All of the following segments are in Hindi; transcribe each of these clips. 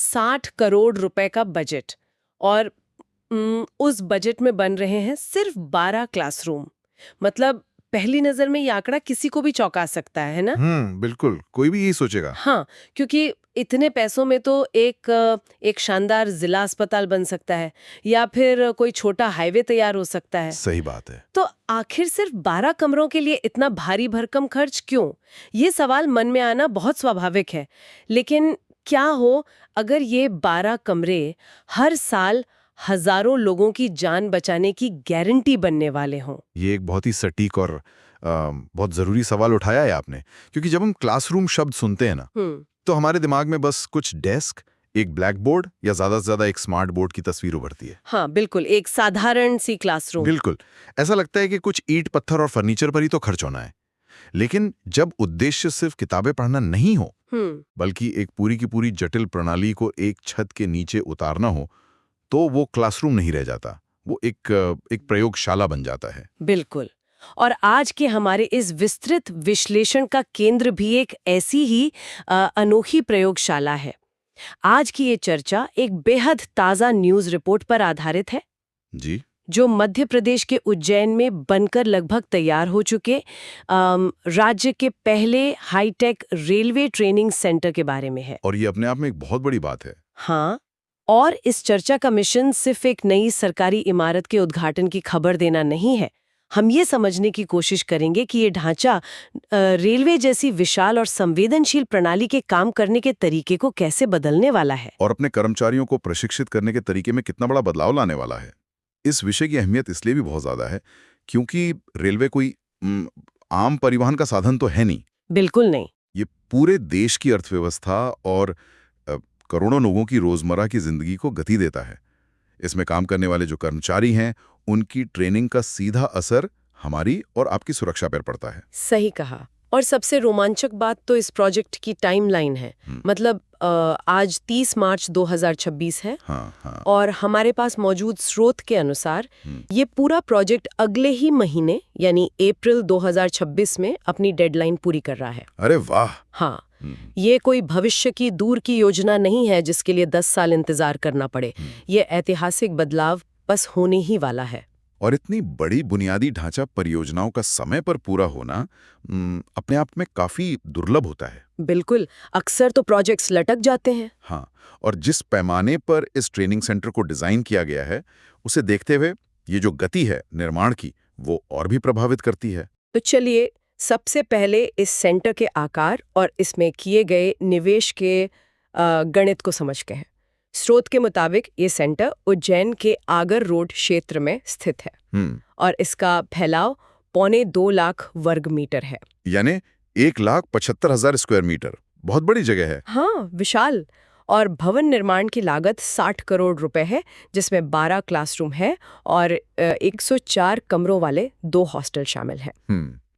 60 करोड़ रुपए का बजट और उस बजट में बन रहे हैं सिर्फ 12 क्लासरूम। मतलब पहली नजर में ये आंकड़ा किसी को भी चौंका सकता है ना? बिल्कुल, कोई भी यही सोचेगा। हाँ, क्योंकि इतने पैसों में तो एक शानदार जिला अस्पताल बन सकता है या फिर कोई छोटा हाईवे तैयार हो सकता है। सही बात है। तो आखिर सिर्फ 12 कमरों के लिए इतना भारी भरकम खर्च क्यों? ये सवाल मन में आना बहुत स्वाभाविक है। लेकिन क्या हो अगर ये 12 कमरे हर साल हजारों लोगों की जान बचाने की गारंटी बनने वाले हों? ये एक बहुत ही सटीक और बहुत ज़रूरी सवाल उठाया है आपने, क्योंकि जब हम क्लासरूम शब्द सुनते हैं ना, तो हमारे दिमाग में बस कुछ डेस्क, एक ब्लैक बोर्ड या ज़्यादा से ज़्यादा एक स्मार्ट बोर्ड की तस्वीर उभरती है। हाँ, बिल्कुल, एक साधारण सी क्लासरूम। बिल्कुल, ऐसा लगता है कि कुछ ईंट पत्थर और फर्नीचर पर ही तो खर्च होना है। लेकिन जब उद्देश्य सिर्फ किताबें पढ़ना नहीं हो, बल्कि एक पूरी की पूरी जटिल प्रणाली को एक छत के नीचे उतारना हो, तो वो क्लासरूम नहीं रह जाता, वो एक प्रयोगशाला बन जाता है। बिल्कुल। और आज के हमारे इस विस्तृत विश्लेषण का केंद्र भी एक ऐसी ही अनोखी प्रयोगशाला है। आज की ये चर्चा एक बेहद ताज़ा न्यूज़ रिपोर्ट पर आधारित है, जी, जो मध्य प्रदेश के उज्जैन में बनकर लगभग तैयार हो चुके राज्य के पहले हाईटेक रेलवे ट्रेनिंग सेंटर के बारे में है। और ये अपने आप में एक बहुत बड़ी बात है। हाँ, और इस चर्चा का मिशन सिर्फ एक नई सरकारी इमारत के उद्घाटन की खबर देना नहीं है। हम ये समझने की कोशिश करेंगे कि ये ढांचा रेलवे जैसी विशाल और संवेदनशील प्रणाली के काम करने के तरीके को कैसे बदलने वाला है और अपने कर्मचारियों को प्रशिक्षित करने के तरीके में कितना बड़ा बदलाव लाने वाला है। इस विषय की अहमियत इसलिए भी बहुत ज़्यादा है, क्योंकि रेलवे कोई आम परिवहन का साधन तो है नहीं। बिल्कुल नहीं। ये पूरे देश की अर्थव्यवस्था और करोड़ों लोगों की रोजमर्रा की जिंदगी को गति देता है। इसमें काम करने वाले जो कर्मचारी हैं, उनकी ट्रेनिंग का सीधा असर हमारी और आपकी सुरक्षा पर पड़ता है। सही कहा। और सबसे रोमांचक बात तो इस प्रोजेक्ट की टाइमलाइन है। मतलब आज 30 मार्च 2026 है। हाँ। और हमारे पास मौजूद स्रोत के अनुसार ये पूरा प्रोजेक्ट अगले ही महीने यानी अप्रैल 2026 में अपनी डेडलाइन पूरी कर रहा है। अरे वाह! हाँ, ये कोई भविष्य की दूर की योजना नहीं है जिसके लिए 10 साल इंतजार करना पड़े। ये ऐतिहासिक बदलाव बस होने ही वाला है। और इतनी बड़ी बुनियादी ढांचा परियोजनाओं का समय पर पूरा होना अपने आप में काफी दुर्लभ होता है। बिल्कुल, अक्सर तो प्रोजेक्ट्स लटक जाते हैं। हाँ, और जिस पैमाने पर इस ट्रेनिंग सेंटर को डिजाइन किया गया है, उसे देखते हुए ये जो गति है निर्माण की, वो और भी प्रभावित करती है। तो चलिए सबसे पहले इस सेंटर के आकार और इसमें किए गए निवेश के गणित को समझते हैं। स्रोत के मुताबिक ये सेंटर उज्जैन के आगर रोड क्षेत्र में स्थित है और इसका फैलाव 1.25 लाख वर्ग मीटर है। यानी 1,75,000 स्क्वायर मीटर, बहुत बड़ी जगह है। हाँ, विशाल। और भवन निर्माण की लागत 60 करोड़ रुपए है, जिसमें 12 क्लासरूम है और 104 कमरों वाले 2 हॉस्टल शामिल हैं।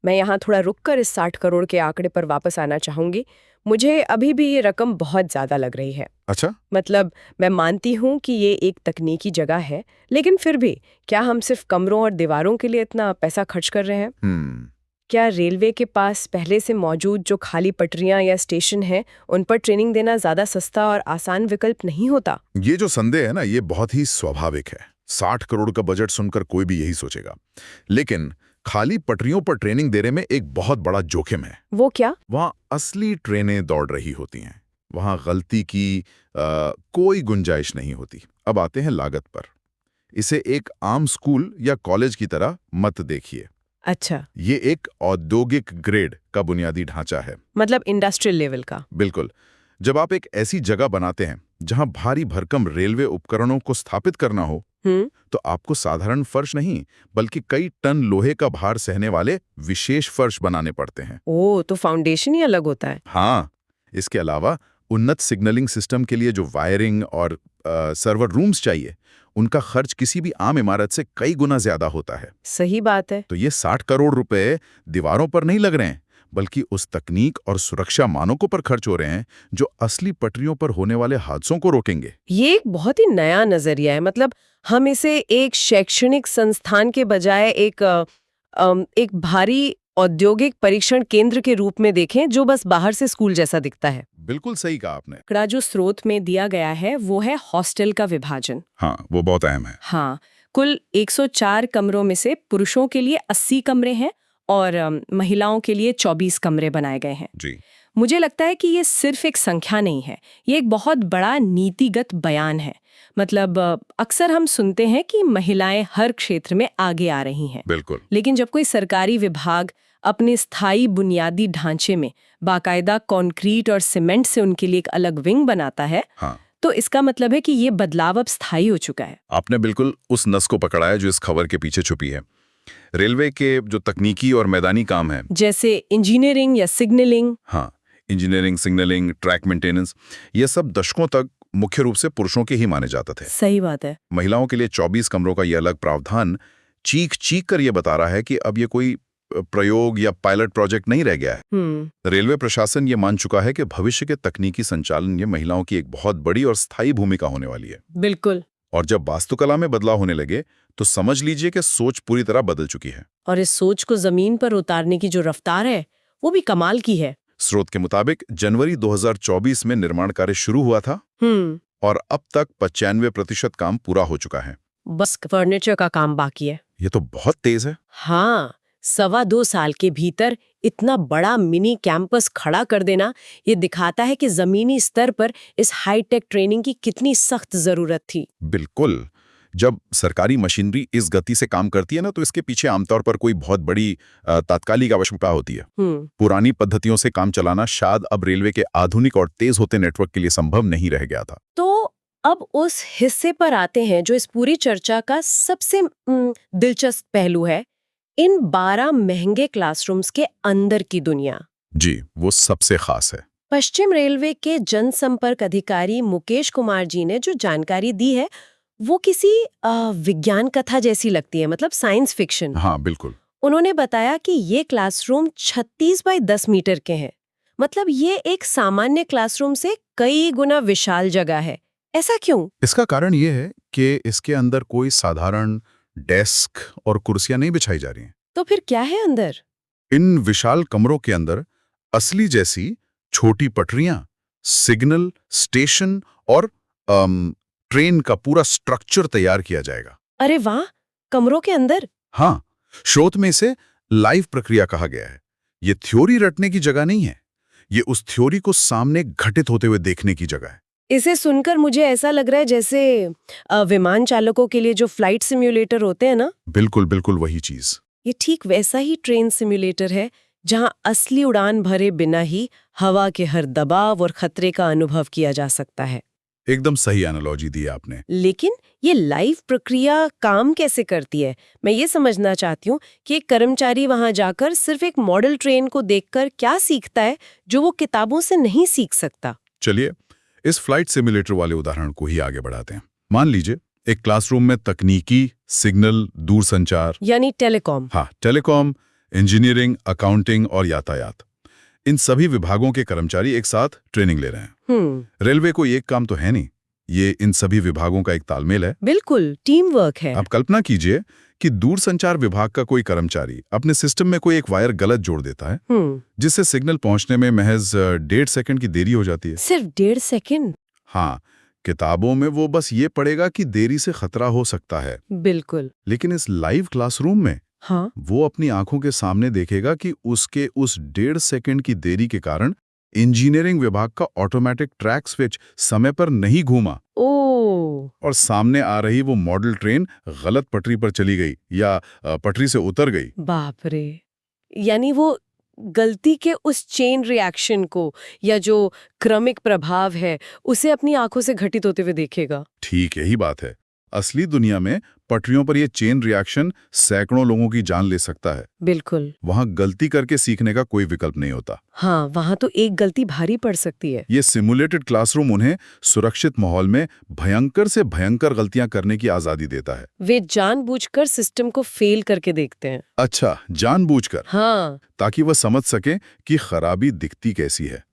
मैं यहाँ थोड़ा रुककर इस 60 करोड़ के आंकड़े पर वापस आना चाहूंगी। मुझे अभी भी ये रकम बहुत ज्यादा लग रही है। अच्छा? मतलब मैं मानती हूँ कि ये एक तकनीकी जगह है, लेकिन फिर भी क्या हम सिर्फ कमरों और दीवारों के लिए इतना पैसा खर्च कर रहे हैं? क्या रेलवे के पास पहले से मौजूद जो खाली पटरियां या स्टेशन हैं, उन पर ट्रेनिंग देना ज्यादा सस्ता और आसान विकल्प नहीं होता? ये जो संदेह है ना, ये बहुत ही स्वाभाविक है। 60 करोड़ का बजट सुनकर कोई भी यही सोचेगा। लेकिन खाली पटरियों पर ट्रेनिंग देने में एक बहुत बड़ा जोखिम है। वो क्या? वहां असली ट्रेनें दौड़ रही होती हैं, वहां गलती की कोई गुंजाइश नहीं होती। अब आते हैं लागत पर। इसे एक आम स्कूल या कॉलेज की तरह मत देखिए। अच्छा, ये एक औद्योगिक ग्रेड का बुनियादी ढांचा है, मतलब इंडस्ट्रियल लेवल का। बिल्कुल। जब आप एक ऐसी जगह बनाते हैं जहां भारी भरकम रेलवे उपकरणों को स्थापित करना हो, तो आपको साधारण फर्श नहीं, बल्कि कई टन लोहे का भार सहने वाले विशेष फर्श बनाने पड़ते हैं। ओह, तो फाउंडेशन ही अलग होता है। हाँ, इसके अलावा उन्नत सिग्नलिंग सिस्टम के लिए जो वायरिंग और सर्वर रूम्स चाहिए, उनका खर्च किसी भी आम इमारत से कई गुना ज्यादा होता है। सही बात है। तो ये 60 करोड़ रुपए दीवारों पर नहीं लग रहे हैं, बल्कि उस तकनीक और सुरक्षा मानकों पर खर्च हो रहे हैं जो असली पटरियों पर होने वाले हादसों को रोकेंगे। ये एक बहुत ही नया नजरिया है। मतलब हम इसे एक शैक्षणिक संस्थान के बजाय एक भारी औद्योगिक परीक्षण केंद्र के रूप में देखें जो बस बाहर से स्कूल जैसा दिखता है। बिल्कुल सही कहा आपने। आंकड़ा जो स्रोत में दिया गया है वो है हॉस्टल का विभाजन। हाँ, वो बहुत अहम है। हाँ, कुल 104 कमरों में से पुरुषों के लिए 80 कमरे हैं और महिलाओं के लिए 24 कमरे बनाए गए हैं। जी। मुझे लगता है कि ये सिर्फ एक संख्या नहीं है, ये एक बहुत बड़ा नीतिगत बयान है। मतलब अक्सर हम सुनते हैं कि महिलाएं हर क्षेत्र में आगे आ रही हैं। बिल्कुल। लेकिन जब कोई सरकारी विभाग अपने स्थायी बुनियादी ढांचे में बाकायदा कंक्रीट और सीमेंट से उनके लिए एक अलग विंग बनाता है, हाँ, तो इसका मतलब है कि ये बदलाव अब स्थायी हो चुका है। आपने बिल्कुल उस नस को पकड़ा है जो इस खबर के पीछे छुपी है। रेलवे के जो तकनीकी और मैदानी काम है, जैसे इंजीनियरिंग या सिग्नलिंग, हाँ, इंजीनियरिंग, सिग्नलिंग, ट्रैक मेंटेनेंस, ये सब दशकों तक मुख्य रूप से पुरुषों के ही माने जाते थे। सही बात है। महिलाओं के लिए 24 कमरों का ये अलग प्रावधान चीख कर ये बता रहा है कि अब ये कोई प्रयोग या पायलट प्रोजेक्ट नहीं रह गया है। रेलवे प्रशासन ये मान चुका है कि भविष्य के तकनीकी संचालन में महिलाओं की एक बहुत बड़ी और स्थायी भूमिका होने वाली है। बिल्कुल। और जब वास्तुकला में बदलाव होने लगे तो समझ लीजिए कि सोच पूरी तरह बदल चुकी है। और इस सोच को जमीन पर उतारने की जो रफ्तार है वो भी कमाल की है। स्रोत के मुताबिक जनवरी 2024 में निर्माण कार्य शुरू हुआ था और अब तक 95% काम पूरा हो चुका है। बस फर्नीचर का काम बाकी है। ये तो बहुत तेज है। हाँ, 2.25 साल के भीतर इतना बड़ा मिनी कैंपस खड़ा कर देना ये दिखाता है कि जमीनी स्तर पर इस हाईटेक ट्रेनिंग की कितनी सख्त जरूरत थी। बिल्कुल। जब सरकारी मशीनरी इस गति से काम करती है ना, तो इसके पीछे आमतौर पर कोई बहुत बड़ी तात्कालिक आवश्यकता होती है। पुरानी पद्धतियों से काम चलाना शायद अब रेलवे के आधुनिक और तेज होते नेटवर्क के लिए संभव नहीं रह गया था। तो अब उस हिस्से पर आते हैं जो इस पूरी चर्चा का सबसे दिलचस्प पहलू है, इन 12 महंगे क्लासरूम्स के अंदर की दुनिया। जी, वो सबसे खास है। पश्चिम रेलवे के जनसंपर्क अधिकारी मुकेश कुमार जी ने जो जानकारी दी है वो किसी विज्ञान कथा जैसी लगती है, मतलब साइंस फिक्शन। हाँ, बिल्कुल। उन्होंने बताया कि ये क्लासरूम 36 बाय 10 मीटर के हैं। मतलब ये एक सामान्य क्लासरूम से कई गुना विशाल जगह है। ऐसा क्यों? इसका कारण ये है कि इसके अंदर कोई साधारण डेस्क और कुर्सियां नहीं बिछाई जा रही हैं। तो फिर क्या है अंदर? इन विशाल कमरों के अंदर असली जैसी छोटी पटरियां, सिग्नल, स्टेशन और ट्रेन का पूरा स्ट्रक्चर तैयार किया जाएगा। अरे वाह, कमरों के अंदर? हाँ, स्रोत में इसे लाइव प्रक्रिया कहा गया है। ये थ्योरी रटने की जगह नहीं है, ये उस थ्योरी को सामने घटित होते हुए देखने की जगह है। इसे सुनकर मुझे ऐसा लग रहा है जैसे विमान चालकों के लिए जो फ्लाइट सिम्युलेटर होते हैं ना। बिल्कुल बिल्कुल वही चीज। ये ठीक वैसा ही ट्रेन सिम्युलेटर है जहां असली उड़ान भरे बिना ही हवा के हर दबाव और खतरे का अनुभव किया जा सकता है। एकदम सही एनालॉजी दी आपने। लेकिन ये लाइव प्रक्रिया काम कैसे करती है? मैं ये समझना चाहती हूँ कि एक कर्मचारी वहां जाकर सिर्फ एक मॉडल ट्रेन को देखकर क्या सीखता है जो वो किताबों से नहीं सीख सकता। चलिए इस फ्लाइट सिमुलेटर वाले उदाहरण को ही आगे बढ़ाते हैं। मान लीजिए एक क्लासरूम में तकनीकी, सिग्नल, दूरसंचार यानी टेलीकॉम। हाँ, टेलीकॉम, इंजीनियरिंग, अकाउंटिंग और यातायात, इन सभी विभागों के कर्मचारी एक साथ ट्रेनिंग ले रहे हैं। रेलवे को एक काम तो है नहीं, ये इन सभी विभागों का एक तालमेल है। बिल्कुल, टीम वर्क है। आप कल्पना कीजिए कि दूरसंचार विभाग का कोई कर्मचारी अपने सिस्टम में कोई एक वायर गलत जोड़ देता है, जिससे सिग्नल पहुंचने में महज 1.5 सेकंड की देरी हो जाती है। सिर्फ 1.5 सेकंड? हाँ, किताबों में वो बस ये पढ़ेगा कि देरी से खतरा हो सकता है। बिल्कुल। लेकिन इस लाइव क्लासरूम में हाँ, वो अपनी आंखों के सामने देखेगा कि उसके उस 1.5 सेकंड की देरी के कारण इंजीनियरिंग विभाग का ऑटोमेटिक ट्रैक स्विच समय पर नहीं घूमा। और सामने आ रही वो मॉडल ट्रेन गलत पटरी पर चली गई या पटरी से उतर गई। बाप रे! यानी वो गलती के उस चेन रिएक्शन को या जो क्रमिक प्रभाव है उसे अपनी आंखों से घटित होते हुए देखेगा। ठीक यही बात है। असली दुनिया में पटरियों पर यह चेन रिएक्शन सैकड़ों लोगों की जान ले सकता है। बिल्कुल। वहां गलती करके सीखने का कोई विकल्प नहीं होता। हाँ, वहां तो एक गलती भारी पड़ सकती है। ये सिमुलेटेड क्लासरूम उन्हें सुरक्षित माहौल में भयंकर से भयंकर गलतियां करने की आजादी देता है। वे जानबूझकर सिस्टम को फेल करके देखते हैं। अच्छा, जानबूझकर? हाँ, ताकि वह समझ सके कि खराबी दिखती कैसी है।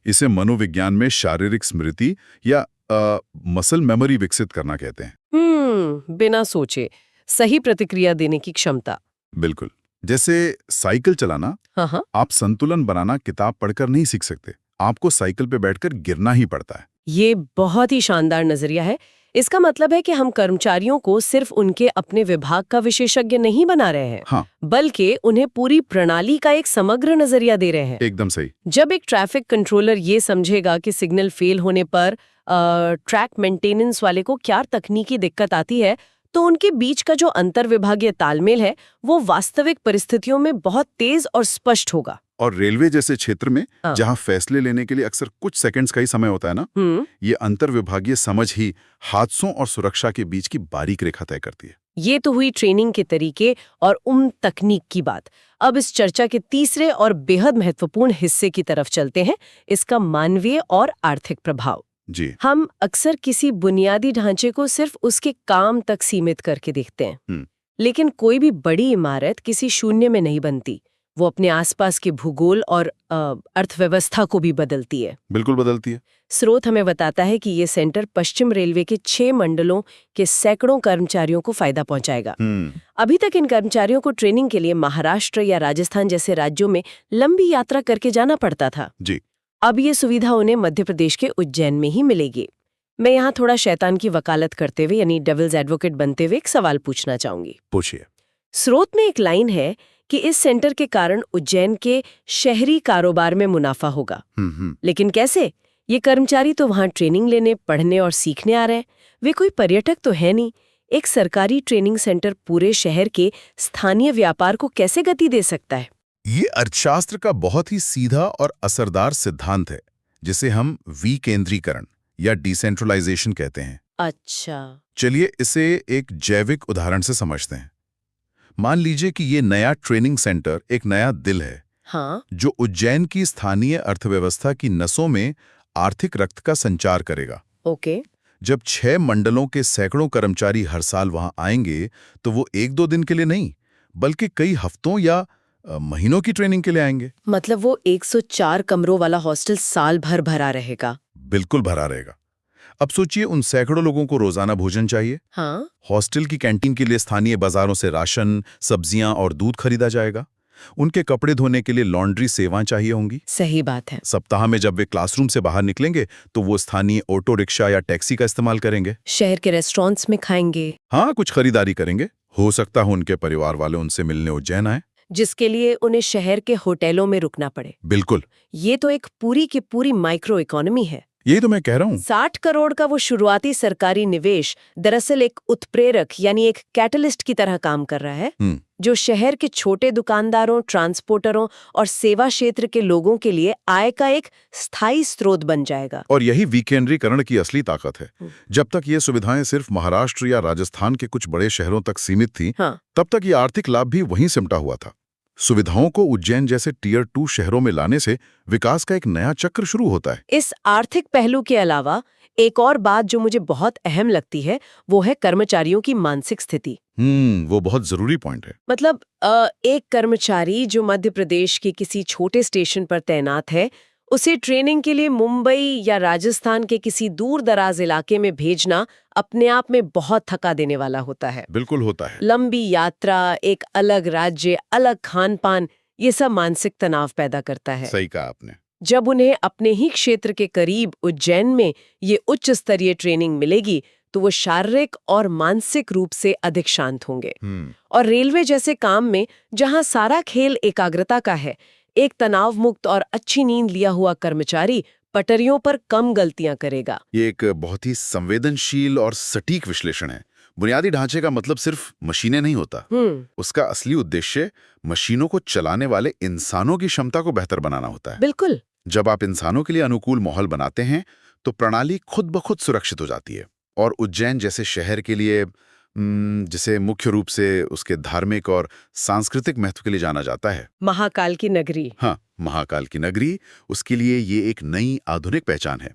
इसे मनोविज्ञान में शारीरिक स्मृति या मसल मेमोरी विकसित करना कहते हैं। बिना सोचे सही प्रतिक्रिया देने की क्षमता। बिल्कुल। जैसे साइकिल चलाना, हाँ, आप संतुलन बनाना किताब पढ़कर नहीं सीख सकते, आपको साइकिल पे बैठकर गिरना ही पड़ता है। ये बहुत ही शानदार नजरिया है। इसका मतलब है कि हम कर्मचारियों को सिर्फ उनके अपने विभाग का विशेषज्ञ नहीं बना रहे हैं, हाँ, बल्कि उन्हें पूरी प्रणाली का एक समग्र नजरिया दे रहे हैं। एकदम सही। जब एक ट्रैफिक कंट्रोलर ये समझेगा कि सिग्नल फेल होने पर ट्रैक मेंटेनेंस वाले को क्या तकनीकी दिक्कत आती है, तो उनके बीच का जो अंतर्विभागीय तालमेल है वो वास्तविक परिस्थितियों में बहुत तेज और स्पष्ट होगा। और रेलवे जैसे क्षेत्र में हाँ। जहां फैसले लेने के लिए अक्सर कुछ सेकंड्स का ही समय होता है ना, ये अंतर्विभागीय समझ ही हादसों और सुरक्षा के बीच की बारीक रेखा तय करती है। ये तो हुई ट्रेनिंग के तरीके और उन तकनीक की बात। अब इस चर्चा के तीसरे और बेहद महत्वपूर्ण हिस्से की तरफ चलते हैं, इसका मानवीय और आर्थिक प्रभाव। जी। हम अक्सर किसी बुनियादी ढांचे को सिर्फ उसके काम तक सीमित करके देखते हैं, लेकिन कोई भी बड़ी इमारत किसी शून्य में नहीं बनती। वो अपने आसपास के भूगोल और अर्थव्यवस्था को भी बदलती है। बिल्कुल बदलती है। स्रोत हमें बताता है कि ये सेंटर पश्चिम रेलवे के 6 मंडलों के सैकड़ों कर्मचारियों को फायदा पहुंचाएगा। अभी तक इन कर्मचारियों को ट्रेनिंग के लिए महाराष्ट्र या राजस्थान जैसे राज्यों में लंबी यात्रा करके जाना पड़ता था। जी। अब ये सुविधा उन्हें मध्य प्रदेश के उज्जैन में ही मिलेगी। मैं यहाँ थोड़ा शैतान की वकालत करते हुए यानी डेविल्स एडवोकेट बनते हुए एक सवाल पूछना चाहूंगी। पूछिए। स्रोत में एक लाइन है कि इस सेंटर के कारण उज्जैन के शहरी कारोबार में मुनाफा होगा। लेकिन कैसे? ये कर्मचारी तो वहाँ ट्रेनिंग लेने, पढ़ने और सीखने आ रहे हैं। वे कोई पर्यटक तो है नहीं। एक सरकारी ट्रेनिंग सेंटर पूरे शहर के स्थानीय व्यापार को कैसे गति दे सकता है? ये अर्थशास्त्र का बहुत ही सीधा और असरदार सिद्धांत है, जिसे हम विकेंद्रीकरण या डिसेंट्रलाइजेशन कहते हैं। अच्छा। चलिए इसे एक जैविक उदाहरण से समझते हैं। मान लीजिए कि ये नया ट्रेनिंग सेंटर एक नया दिल है, हाँ, जो उज्जैन की स्थानीय अर्थव्यवस्था की नसों में आर्थिक रक्त का संचार करेगा। ओके। जब 6 मंडलों के सैकड़ों कर्मचारी हर साल वहां आएंगे, तो वो 1-2 दिन के लिए नहीं, बल्कि कई हफ्तों या महीनों की ट्रेनिंग के लिए आएंगे। मतलब वो 104 कमरों वाला हॉस्टल साल भर भरा रहेगा? बिल्कुल भरा रहेगा। अब सोचिए, उन सैकड़ों लोगों को रोजाना भोजन चाहिए। हाँ। हॉस्टल की कैंटीन के लिए स्थानीय बाजारों से राशन, सब्जियां और दूध खरीदा जाएगा। उनके कपड़े धोने के लिए लॉन्ड्री सेवाएं चाहिए होंगी। सही बात है। सप्ताह में जब वे क्लासरूम से बाहर निकलेंगे, तो वो स्थानीय ऑटो रिक्शा या टैक्सी का इस्तेमाल करेंगे। शहर के रेस्टोरेंट्स में खाएंगे। हाँ, कुछ खरीदारी करेंगे। हो सकता है उनके परिवार वाले उनसे मिलने उज्जैन आए, जिसके लिए उन्हें शहर के होटलों में रुकना पड़े। बिल्कुल। ये तो एक पूरी की पूरी माइक्रो इकोनॉमी है। यही तो मैं कह रहा हूँ। 60 करोड़ का वो शुरुआती सरकारी निवेश दरअसल एक उत्प्रेरक यानी एक कैटलिस्ट की तरह काम कर रहा है, जो शहर के छोटे दुकानदारों, ट्रांसपोर्टरों और सेवा क्षेत्र के लोगों के लिए आय का एक स्थायी स्रोत बन जाएगा। और यही विकेंद्रीकरण की असली ताकत है। जब तक ये सुविधाएं सिर्फ महाराष्ट्र या राजस्थान के कुछ बड़े शहरों तक सीमित थी, हाँ। तब तक ये आर्थिक लाभ भी वहीं सिमटा हुआ था। सुविधाओं को उज्जैन जैसे टियर 2 शहरों में लाने से विकास का एक नया चक्र शुरू होता है। इस आर्थिक पहलू के अलावा एक और बात जो मुझे बहुत अहम लगती है, वो है कर्मचारियों की मानसिक स्थिति। वो बहुत जरूरी पॉइंट है। मतलब एक कर्मचारी जो मध्य प्रदेश के किसी छोटे स्टेशन पर तैनात है, उसे ट्रेनिंग के लिए मुंबई या राजस्थान के किसी दूर दराज इलाके में भेजना अपने आप में बहुत थका देने वाला होता है। बिल्कुल होता है। लंबी यात्रा, एक अलग राज्य, अलग खान पान, ये सब मानसिक तनाव पैदा करता है। सही कहा आपने। जब उन्हें अपने ही क्षेत्र के करीब उज्जैन में ये उच्च स्तरीय ट्रेनिंग मिलेगी, तो वो शारीरिक और मानसिक रूप से अधिक शांत होंगे। और रेलवे जैसे काम में जहां सारा खेल एकाग्रता का है, एक तनाव मुक्त और अच्छी नींद लिया हुआ कर्मचारी पटरियों पर कम गलतियां करेगा। ये एक बहुत ही संवेदनशील और सटीक विश्लेषण है। बुनियादी ढांचे का मतलब सिर्फ मशीनें नहीं होता। उसका असली उद्देश्य मशीनों को चलाने वाले इंसानों की क्षमता को बेहतर बनाना होता है। बिल्कुल। जब आप इंसानों के लिए अनुकूल माहौल बनाते हैं, तो प्रणाली खुद ब खुद सुरक्षित हो जाती है। और उज्जैन जैसे शहर के लिए, जिसे मुख्य रूप से उसके धार्मिक और सांस्कृतिक महत्व के लिए जाना जाता है, महाकाल की नगरी। हाँ, महाकाल की नगरी, उसके लिए ये एक नई आधुनिक पहचान है।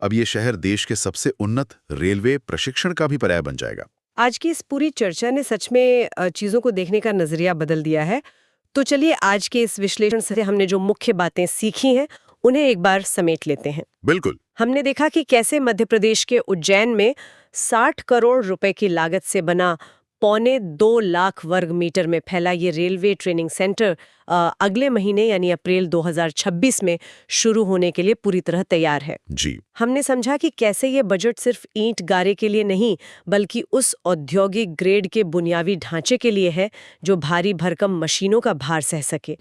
अब ये शहर देश के सबसे उन्नत रेलवे प्रशिक्षण का भी पर्याय बन जाएगा। आज की इस पूरी चर्चा ने सच में चीजों को देखने का नजरिया बदल दिया है। तो चलिए आज के इस विश्लेषण से हमने जो मुख्य बातें सीखी हैं, उन्हें एक बार समेट लेते हैं। बिल्कुल। हमने देखा कि कैसे मध्य प्रदेश के उज्जैन में 60 करोड़ रुपए की लागत से बना 2.25 लाख वर्ग मीटर में फैला ये रेलवे ट्रेनिंग सेंटर अगले महीने यानी अप्रैल 2026 में शुरू होने के लिए पूरी तरह तैयार है। जी। हमने समझा कि कैसे ये बजट सिर्फ ईंट गारे के लिए नहीं बल्कि उस औद्योगिक ग्रेड के बुनियादी ढांचे के लिए है जो भारी भरकम मशीनों का भार सह सके।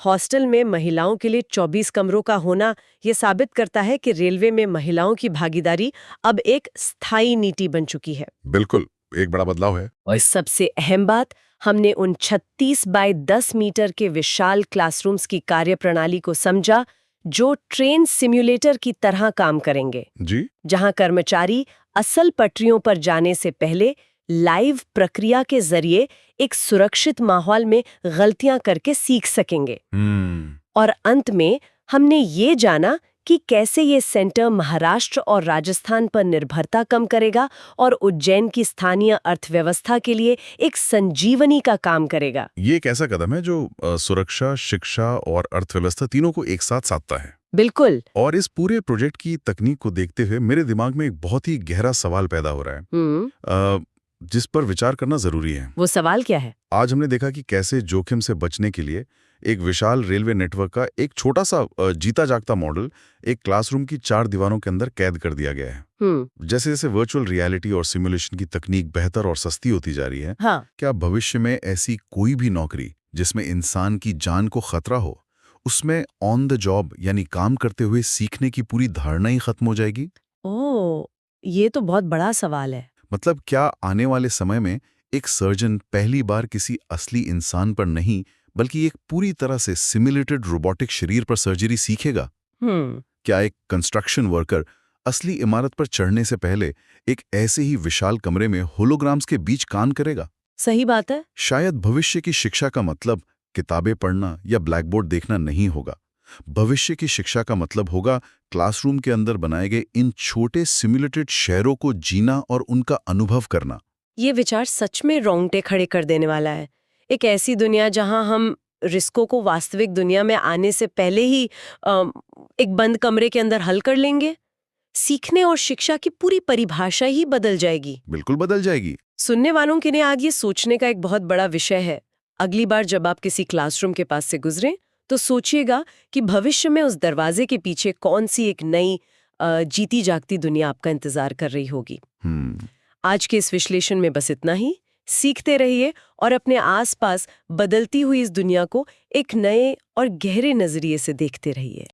हॉस्टल में महिलाओं के लिए 24 कमरों का होना ये साबित करता है कि रेलवे में महिलाओं की भागीदारी अब एक स्थायी नीति बन चुकी है। बिल्कुल, एक बड़ा बदलाव है। और सबसे अहम बात, हमने उन 36 बाय 10 मीटर के विशाल क्लासरूम्स की कार्यप्रणाली को समझा जो ट्रेन सिम्युलेटर की तरह काम करेंगे। जी। जहां कर्मचारी असल पटरियों पर जाने से पहले लाइव प्रक्रिया के जरिए एक सुरक्षित माहौल में गलतियां करके सीख सकेंगे। और अंत में हमने ये जाना कि कैसे ये सेंटर महाराष्ट्र और राजस्थान पर निर्भरता कम करेगा और उज्जैन की स्थानीय अर्थव्यवस्था के लिए एक संजीवनी का काम करेगा। ये एक ऐसा कदम है जो सुरक्षा, शिक्षा और अर्थव्यवस्था तीनों को एक साथ साधता है। बिल्कुल। और इस पूरे प्रोजेक्ट की तकनीक को देखते हुए मेरे दिमाग में एक बहुत ही गहरा सवाल पैदा हो रहा है जिस पर विचार करना जरूरी है। वो सवाल क्या है? आज हमने देखा कि कैसे जोखिम से बचने के लिए एक विशाल रेलवे नेटवर्क का एक छोटा सा जीता जागता मॉडल एक क्लासरूम की 4 दीवारों के अंदर कैद कर दिया गया है। जैसे जैसे वर्चुअल रियलिटी और सिमुलेशन की तकनीक बेहतर और सस्ती होती जा रही है, हाँ। क्या भविष्य में ऐसी कोई भी नौकरी जिसमें इंसान की जान को खतरा हो, उसमें ऑन द जॉब यानी काम करते हुए सीखने की पूरी धारणा ही खत्म हो जाएगी? ओह, ये तो बहुत बड़ा सवाल है। मतलब क्या आने वाले समय में एक सर्जन पहली बार किसी असली इंसान पर नहीं बल्कि एक पूरी तरह से सिमुलेटेड रोबोटिक शरीर पर सर्जरी सीखेगा? क्या एक कंस्ट्रक्शन वर्कर असली इमारत पर चढ़ने से पहले एक ऐसे ही विशाल कमरे में होलोग्राम्स के बीच काम करेगा? सही बात है। शायद भविष्य की शिक्षा का मतलब किताबें पढ़ना या ब्लैकबोर्ड देखना नहीं होगा। भविष्य की शिक्षा का मतलब होगा क्लासरूम के अंदर बनाए गए इन छोटे सिमुलेटेड शहरों को जीना और उनका अनुभव करना। ये विचार सच में रोंगटे खड़े कर देने वाला है। एक ऐसी दुनिया जहां हम रिस्कों को वास्तविक दुनिया में आने से पहले ही एक बंद कमरे के अंदर हल कर लेंगे। सीखने और शिक्षा की पूरी परिभाषा ही बदल जाएगी। बिल्कुल बदल जाएगी। सुनने वालों के लिए आज ये सोचने का एक बहुत बड़ा विषय है। अगली बार जब आप किसी क्लासरूम के पास से गुजरें तो सोचिएगा कि भविष्य में उस दरवाजे के पीछे कौन सी एक नई जीती जागती दुनिया आपका इंतजार कर रही होगी। आज के इस विश्लेषण में बस इतना ही। सीखते रहिए और अपने आसपास बदलती हुई इस दुनिया को एक नए और गहरे नजरिए से देखते रहिए।